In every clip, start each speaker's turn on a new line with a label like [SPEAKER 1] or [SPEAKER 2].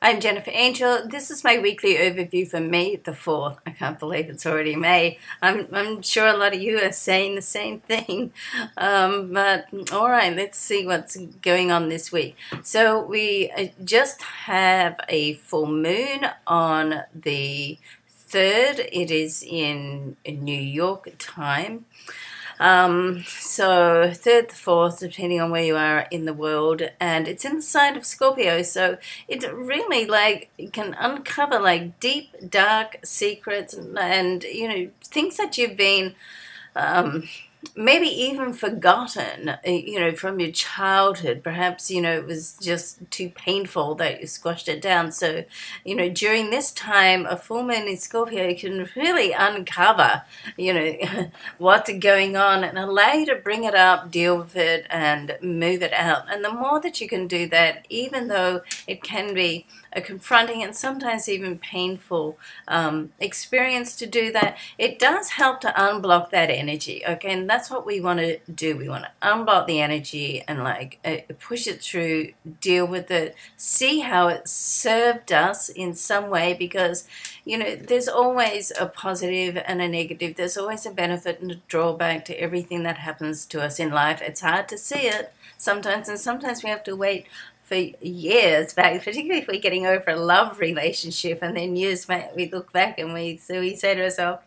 [SPEAKER 1] I'm Jennifer Angel. This is my weekly overview for May the 4th. I can't believe it's already May. I'm sure a lot of you are saying the same thing. But all right, let's see what's going on this week. So we just have a full moon on the 3rd. It is in New York time. So 3rd, 4th, depending on where you are in the world, and it's in the sign of Scorpio, so it really it can uncover deep, dark secrets and things that you've been maybe even forgotten, from your childhood. Perhaps, it was just too painful that you squashed it down. So, during this time, a full moon in Scorpio can really uncover, what's going on and allow you to bring it up, deal with it, and move it out. And the more that you can do that, even though it can be a confronting and sometimes even painful experience to do that, it does help to unblock that energy, okay? And that's what we want to do. We want to unblock the energy and push it through, deal with it, see how it served us in some way, because there's always a positive and a negative. There's always a benefit and a drawback to everything that happens to us in life. It's hard to see it sometimes, and sometimes we have to wait for years back, particularly if we're getting over a love relationship, and then years back we look back and we say to ourselves,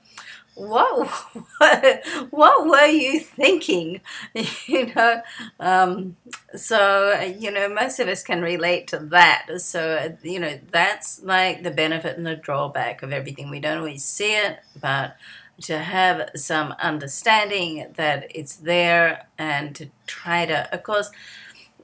[SPEAKER 1] whoa, what were you thinking? Most of us can relate to that. So, that's like the benefit and the drawback of everything. We don't always see it, but to have some understanding that it's there and to try to, of course,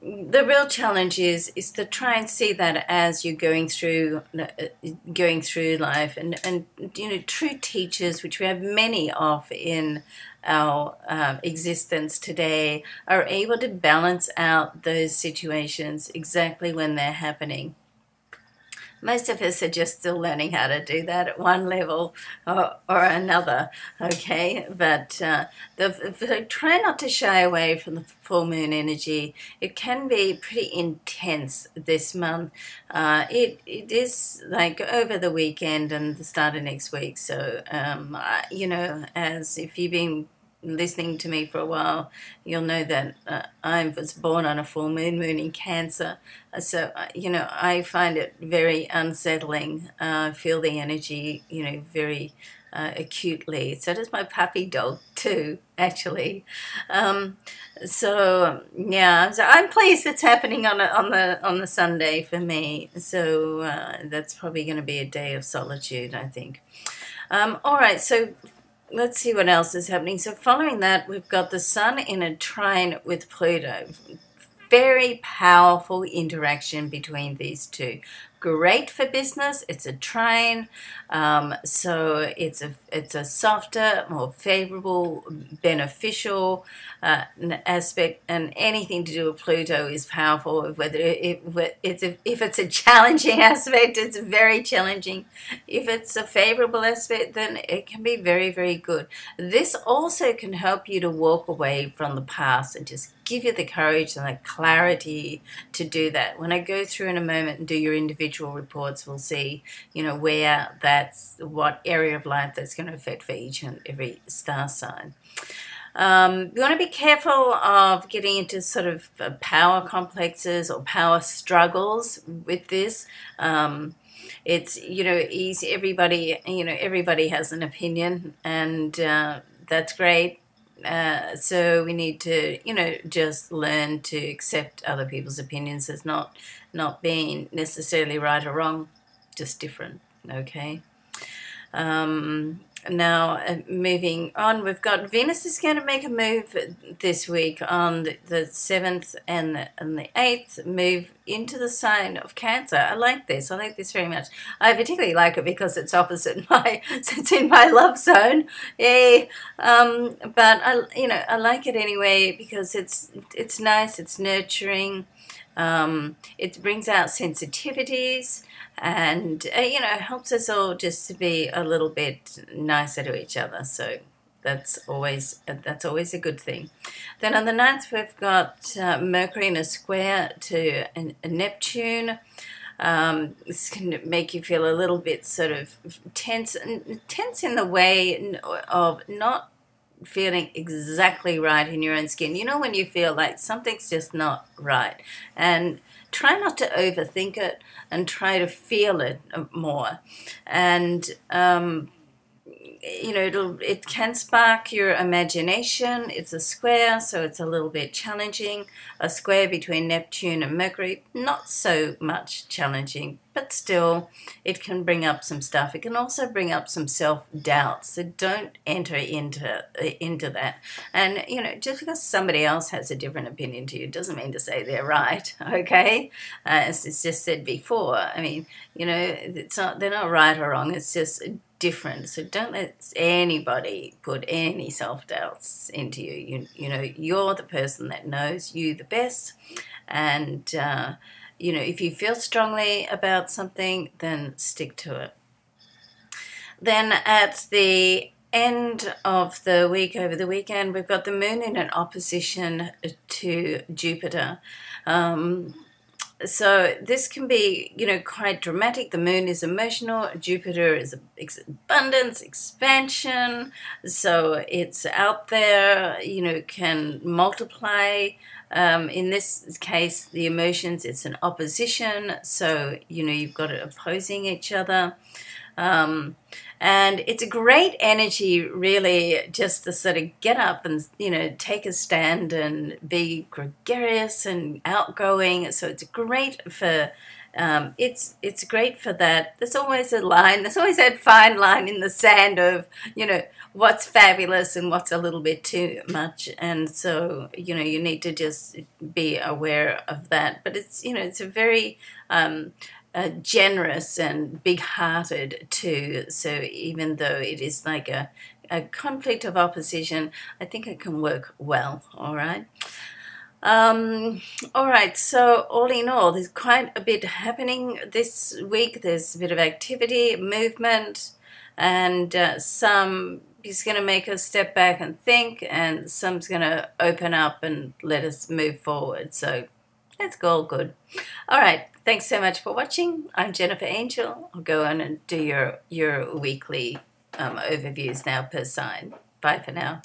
[SPEAKER 1] the real challenge is to try and see that as you're going through life, and true teachers, which we have many of in our existence today, are able to balance out those situations exactly when they're happening. Most of us are just still learning how to do that at one level or another, okay? But try not to shy away from the full moon energy. It can be pretty intense this month. It is over the weekend and the start of next week. So, as if you've been listening to me for a while, you'll know that I was born on a full moon in Cancer. So, I find it very unsettling. Feel the energy, very acutely. So does my puppy dog too, actually. So I'm pleased it's happening on the Sunday for me. So that's probably going to be a day of solitude, I think. All right, so let's see what else is happening. So following that, we've got the Sun in a trine with Pluto. Very powerful interaction between these two. Great for business. It's a trine, so it's a softer, more favorable, beneficial aspect, and anything to do with Pluto is powerful. If it's a challenging aspect, it's very challenging. If it's a favorable aspect, then it can be very, very good. This also can help you to walk away from the past and just give you the courage and the clarity to do that. When I go through in a moment and do your individual reports, we'll see, what area of life that's going to affect for each and every star sign. We want to be careful of getting into sort of power complexes or power struggles with this. It's, easy. Everybody has an opinion, and that's great. So we need to, just learn to accept other people's opinions as not being necessarily right or wrong, just different, okay? Now, moving on, we've got Venus is going to make a move this week on the 7th and the 8th, move into the sign of Cancer. I like this very much. I particularly like it because it's opposite it's in my love zone. Yay! But I like it anyway because it's nice, it's nurturing. It brings out sensitivities, and helps us all just to be a little bit nicer to each other. So that's always a good thing. Then on the 9th, we've got Mercury in a square to Neptune. This can make you feel a little bit sort of tense in the way of not feeling exactly right in your own skin. You know, when you feel like something's just not right, and try not to overthink it and try to feel it more. And you know, it can spark your imagination. It's a square, so it's a little bit challenging. A square between Neptune and Mercury, not so much challenging, but still, it can bring up some stuff. It can also bring up some self-doubt, so don't enter into that. And, you know, just because somebody else has a different opinion to you doesn't mean to say they're right, okay? As it's just said before, I mean, you know, they're not right or wrong, it's just different. So don't let anybody put any self-doubts into you. You know, you're the person that knows you the best. And, you know, if you feel strongly about something, then stick to it. Then at the end of the week, over the weekend, we've got the moon in an opposition to Jupiter. So this can be, you know, quite dramatic. The moon is emotional. Jupiter is abundance, expansion. So it's out there, you know, can multiply. In this case, the emotions, it's an opposition. So, you know, you've got it opposing each other. And it's a great energy, really, just to sort of get up and, you know, take a stand and be gregarious and outgoing. So it's great for, it's great for that. There's always a line, there's always that fine line in the sand of, you know, what's fabulous and what's a little bit too much. And so, you know, you need to just be aware of that. But it's, you know, it's a very, generous and big-hearted too. So even though it is like a conflict of opposition, I think it can work well. All right. All right. So all in all, there's quite a bit happening this week. There's a bit of activity, movement, and some is going to make us step back and think, and some's going to open up and let us move forward. So it's all good. All right. Thanks so much for watching. I'm Jennifer Angel. I'll go on and do your weekly overviews now per sign. Bye for now.